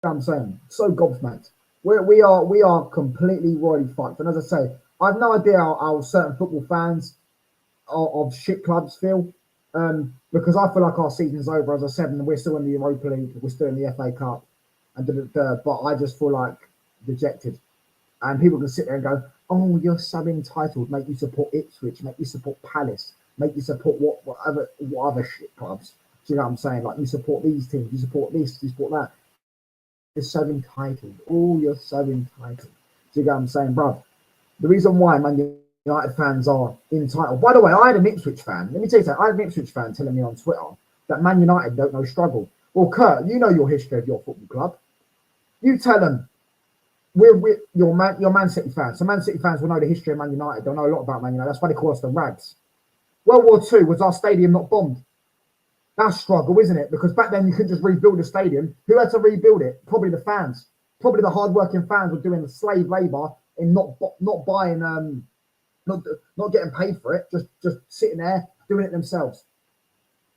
I'm saying? So gobsmacked. We are completely royally fucked. And as I say, I've no idea how certain football fans of shit clubs feel. Because I feel like our season's over, as I said, and we're still in the Europa League, we're still in the FA Cup, and but I just feel like dejected. And people can sit there and go, "Oh, you're so entitled. Make you support Ipswich, make you support Palace, make you support what other shit clubs." Do you know what I'm saying? Like you support these teams, you support this, you support that. You're so entitled. Oh, you're so entitled. Do you know what I'm saying, bro? The reason why Man United fans are entitled. By the way, I had an Ipswich fan. Let me tell you something. I had an Ipswich fan telling me on Twitter that Man United don't know struggle. Well, Kurt, you know your history of your football club. You tell them you're Man City fans. So Man City fans will know the history of Man United. They'll know a lot about Man United. That's why they call us the Rags. World War II, was our stadium not bombed? That's struggle, isn't it? Because back then you couldn't just rebuild the stadium. Who had to rebuild it? Probably the fans. Probably the hard-working fans were doing the slave labour in not buying, not getting paid for it, just sitting there doing it themselves.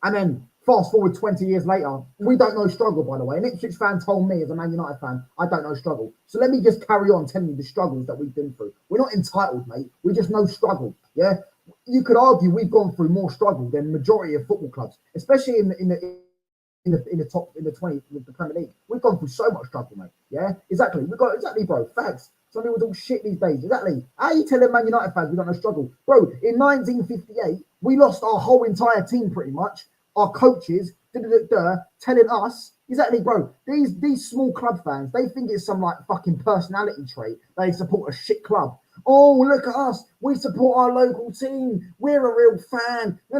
And then fast forward 20 years later, we don't know struggle, by the way. An Ipswich fan told me as a Man United fan, I don't know struggle. So let me just carry on telling you the struggles that we've been through. We're not entitled, mate. We just know struggle. Yeah. You could argue we've gone through more struggle than the majority of football clubs, especially in the top in the 20 with the Premier League. We've gone through so much struggle, mate. Yeah, exactly. We've got exactly, bro. Facts. Some people talk shit these days. Exactly. How are you telling Man United fans we don't know struggle, bro? In 1958, we lost our whole entire team pretty much. Our coaches, telling us exactly, bro. These small club fans, they think it's some like fucking personality trait. They support a shit club. Oh, look at us. We support our local team. We're a real fan. No.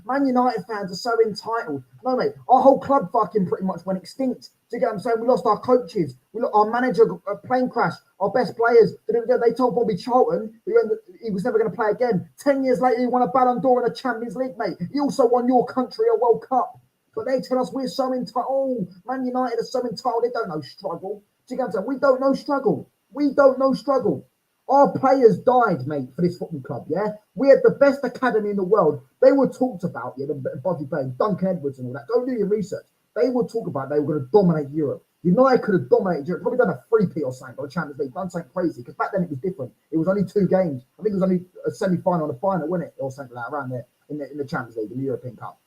Man United fans are so entitled. No, mate. Our whole club fucking pretty much went extinct. Do you get what I'm saying? We lost our coaches. We lost our manager, a plane crash. Our best players. They told Bobby Charlton he was never going to play again. 10 years later, he won a Ballon d'Or and a Champions League, mate. He also won your country a World Cup. But they tell us we're so entitled. Oh, Man United are so entitled. They don't know struggle. Do you get what I'm saying? We don't know struggle. We don't know struggle. Our players died, mate, for this football club, yeah? We had the best academy in the world. They were talked about, yeah, the Bobby Bain, Duncan Edwards and all that. Go do your research. They would talk about they were going to dominate Europe. United could have dominated Europe, probably done a 3-peat or something, or a Champions League, done something crazy, because back then it was different. It was only 2 games. I think it was only a semi-final and a final, wasn't it? Or something like that, around there in the Champions League, in the European Cup.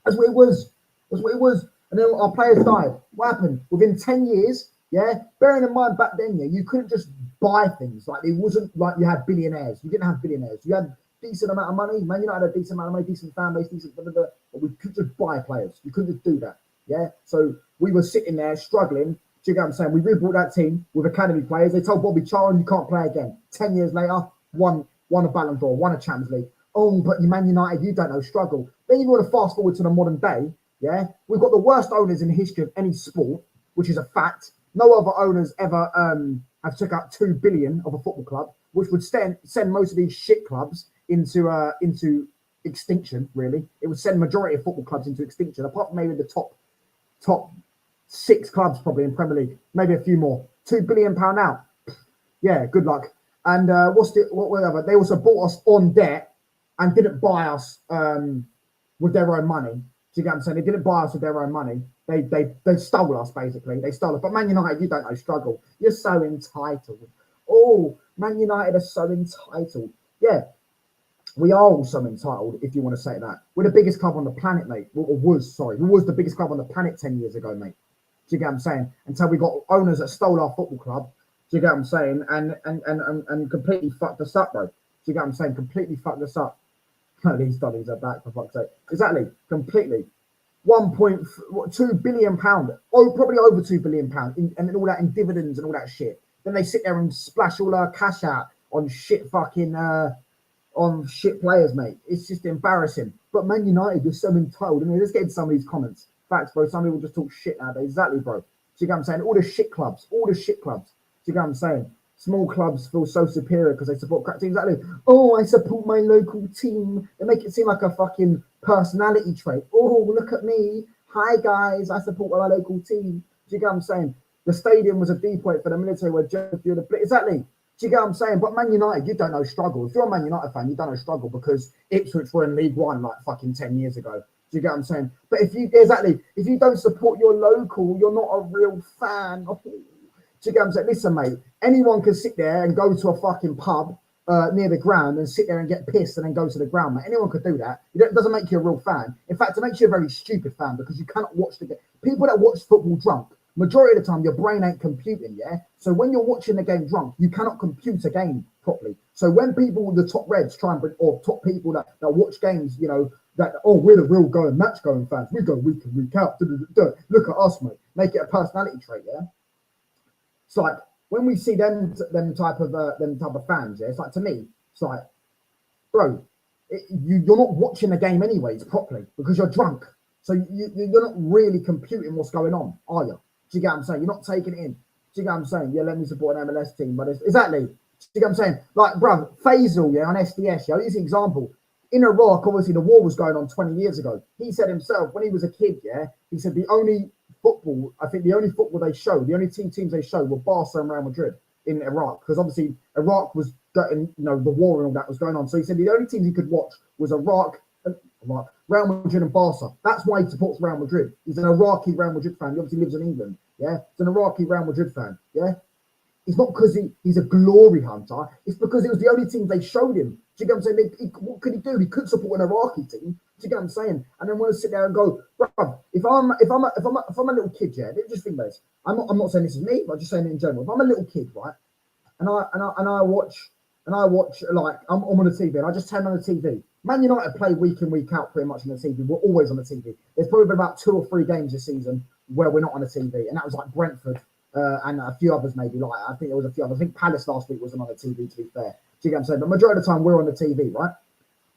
That's what it was. That's what it was. And then our players died. What happened? Within 10 years, yeah, bearing in mind back then, yeah, you couldn't just buy things. Like it wasn't like you had billionaires. You didn't have billionaires. You had decent amount of money. Man United had a decent amount of money, decent fan base, decent but we couldn't just buy players. You couldn't just do that. Yeah. So we were sitting there struggling. Do you get what I'm saying? We rebuilt that team with academy players. They told Bobby Charlton you can't play again. 10 years later, won a Ballon d'Or, won a Champions League. Oh, but you Man United, you don't know struggle. Then you want to fast forward to the modern day. Yeah, we've got the worst owners in the history of any sport, which is a fact. No other owners ever have took out 2 billion of a football club, which would send most of these shit clubs into extinction. Really, it would send majority of football clubs into extinction, apart from maybe the top 6 clubs probably in Premier League, maybe a few more. £2 billion out. Yeah, good luck. And whatever. They also bought us on debt and didn't buy us with their own money. Do you get what I'm saying? They didn't buy us with their own money. They stole us, basically. They stole us. But Man United, you don't know struggle. You're so entitled. Oh, Man United are so entitled. Yeah, we are all so entitled, if you want to say that. We're the biggest club on the planet, mate. We was the biggest club on the planet 10 years ago, mate. Do you get what I'm saying? Until we got owners that stole our football club. Do you get what I'm saying? And completely fucked us up, bro. Do you get what I'm saying? Completely fucked us up. These studies are back, for fuck's sake. Exactly, completely. 1.2 billion pound. Oh, probably over 2 billion pound, and all that in dividends and all that shit. Then they sit there and splash all our cash out on shit fucking on shit players, mate. It's just embarrassing. But Man United are so entitled. I mean, let's get into some of these comments. Facts, bro. Some people just talk shit nowadays. Exactly, bro. Do you get what I'm saying? All the shit clubs. Do you get what I'm saying? Small clubs feel so superior because they support crap teams. Exactly. Oh, I support my local team. They make it seem like a fucking personality trait. Oh, look at me. Hi, guys. I support my local team. Do you get what I'm saying? The stadium was a D point for the military where exactly. Do you get what I'm saying? But Man United, you don't know struggle. If you're a Man United fan, you don't know struggle because Ipswich were in League One like fucking 10 years ago. Do you get what I'm saying? But if you don't support your local, you're not a real fan. Do you get what I'm saying? Listen, mate, anyone can sit there and go to a fucking pub near the ground and sit there and get pissed and then go to the ground, mate. Anyone could do that. It doesn't make you a real fan. In fact, it makes you a very stupid fan because you cannot watch the game. People that watch football drunk, majority of the time, your brain ain't computing, yeah? So when you're watching the game drunk, you cannot compute a game properly. So when people, the top reds try and bring, or top people that watch games, you know, that, oh, we're the real going, match going fans. We go week in, week out. Look at us, mate. Make it a personality trait, yeah? It's like, when we see them type of fans, yeah, it's like, to me, it's like, bro, you're not watching the game anyways properly because you're drunk. So you're not really computing what's going on, are you? Do you get what I'm saying? You're not taking it in. Do you get what I'm saying? Yeah, let me support an MLS team, but exactly. Do you get what I'm saying? Like, bro, Faisal, yeah, on SDS, yeah, here's an example. In Iraq, obviously, the war was going on 20 years ago. He said himself, when he was a kid, yeah, he said the only football they showed, the only teams they showed were Barca and Real Madrid in Iraq, because obviously Iraq was getting, you know, the war and all that was going on. So he said the only teams he could watch was Real Madrid and Barca. That's why he supports Real Madrid. He's an Iraqi Real Madrid fan. He obviously lives in England. Yeah, he's an Iraqi Real Madrid fan. Yeah, it's not because he's a glory hunter. It's because it was the only team they showed him. Do you get what I'm saying? What could he do? He could support an Iraqi team. Do you get what I'm saying? And then we'll sit there and go, bruv, if I'm a little kid, yeah, just think about this. I'm not saying this is me, but I'm just saying it in general. If I'm a little kid, right, and I watch like I'm on the TV and I just turn on the TV. Man United play week in, week out pretty much on the TV. We're always on the TV. There's probably been about 2 or 3 games this season where we're not on the TV, and that was like Brentford and a few others maybe. Like I think there was a few others. I think Palace last week wasn't on the TV, to be fair. Do you get what I'm saying? But majority of the time we're on the TV, right?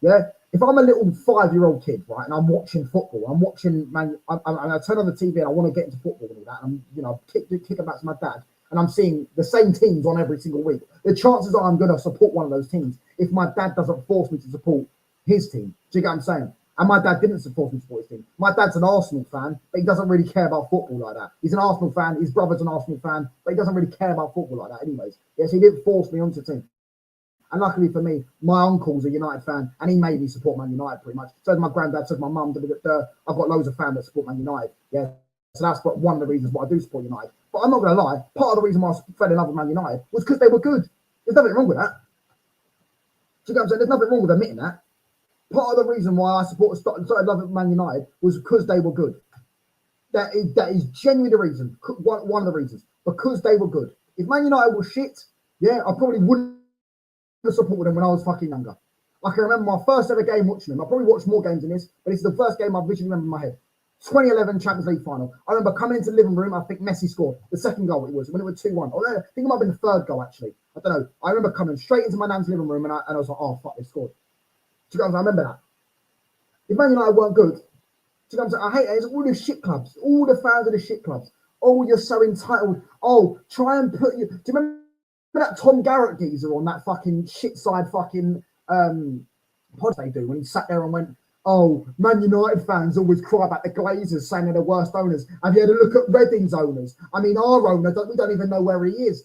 Yeah. If I'm a little 5-year-old kid, right, and I'm watching football, I'm watching I turn on the TV and I want to get into football and all that, and I'm kicking back to my dad, and I'm seeing the same teams on every single week. The chances are I'm going to support one of those teams if my dad doesn't force me to support his team. Do you get what I'm saying? And my dad didn't force me to support his team. My dad's an Arsenal fan, but he doesn't really care about football like that. He's an Arsenal fan. His brother's an Arsenal fan, but he doesn't really care about football like that anyways. Yes, he didn't force me onto the team. And luckily for me, my uncle's a United fan, and he made me support Man United pretty much. So my granddad, so my mum. I've got loads of fans that support Man United. Yeah, so that's one of the reasons why I do support United. But I'm not going to lie, part of the reason why I fell in love with Man United was because they were good. There's nothing wrong with that. Do you get what I'm saying? There's nothing wrong with admitting that. Part of the reason why I started loving Man United was because they were good. That is genuinely the reason. One of the reasons. Because they were good. If Man United was shit, yeah, I probably wouldn't have supported them when I was fucking younger. I can remember my first ever game watching them. I probably watched more games than this, but it's the first game I visually remember in my head. 2011 Champions League final. I remember coming into the living room. I think Messi scored the second goal. It was when it was 2-1. I think it might have been the third goal actually. I don't know. I remember coming straight into my nan's living room and I was like, oh fuck, they scored. Do you know what I'm saying? I remember that. If Man United weren't good, do you know what I'm saying? I hate it. It's all the shit clubs, all the fans of the shit clubs. Oh, you're so entitled. Oh, try and put you. Do you remember that Tom Garrett geezer on that fucking shit side fucking pod they do when he sat there and went, oh, Man United fans always cry about the Glazers saying they're the worst owners. Have you had a look at Reading's owners? I mean, our owner, we don't even know where he is.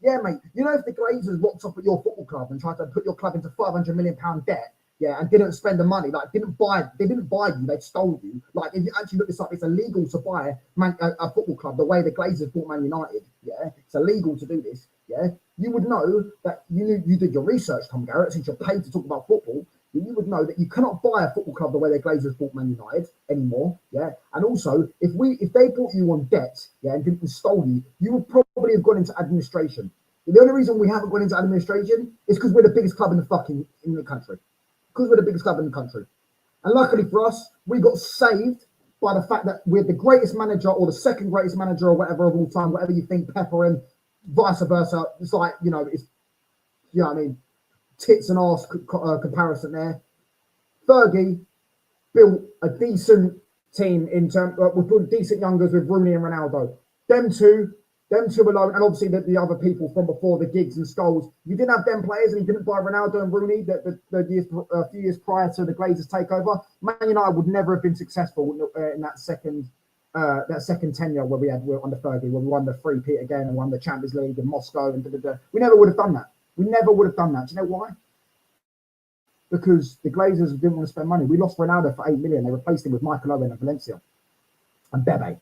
Yeah, mate, you know if the Glazers rocked up at your football club and tried to put your club into £500 million debt, yeah, and didn't spend the money, like they didn't buy you, they stole you. Like if you actually look this up, it's illegal to buy a football club the way the Glazers bought Man United. Yeah, it's illegal to do this. Yeah, you would know that you did your research, Tom Garrett, since you're paid to talk about football. You would know that you cannot buy a football club the way the Glazers bought Man United anymore. Yeah, and also if they bought you on debt, yeah, and didn't stole you, you would probably have gone into administration. The only reason we haven't gone into administration is because we're the biggest club in the country. Because we're the biggest club in the country. And luckily for us, we got saved by the fact that we're the greatest manager or the second greatest manager or whatever of all time, whatever you think, Pepper and vice versa. It's like, you know what I mean? Tits and arse comparison there. Fergie built a decent team in terms we built decent youngers with Rooney and Ronaldo. Them two alone, and obviously the other people from before, the Giggs and Scholes. You didn't have them players, and you didn't buy Ronaldo and Rooney a few years prior to the Glazers takeover. Man United would never have been successful in that second tenure where we were under Fergie, where we won the three-peat again and won the Champions League in Moscow and We never would have done that. We never would have done that. Do you know why? because the Glazers didn't want to spend money. We lost Ronaldo for 8 million. They replaced him with Michael Owen at Valencia and Bebe.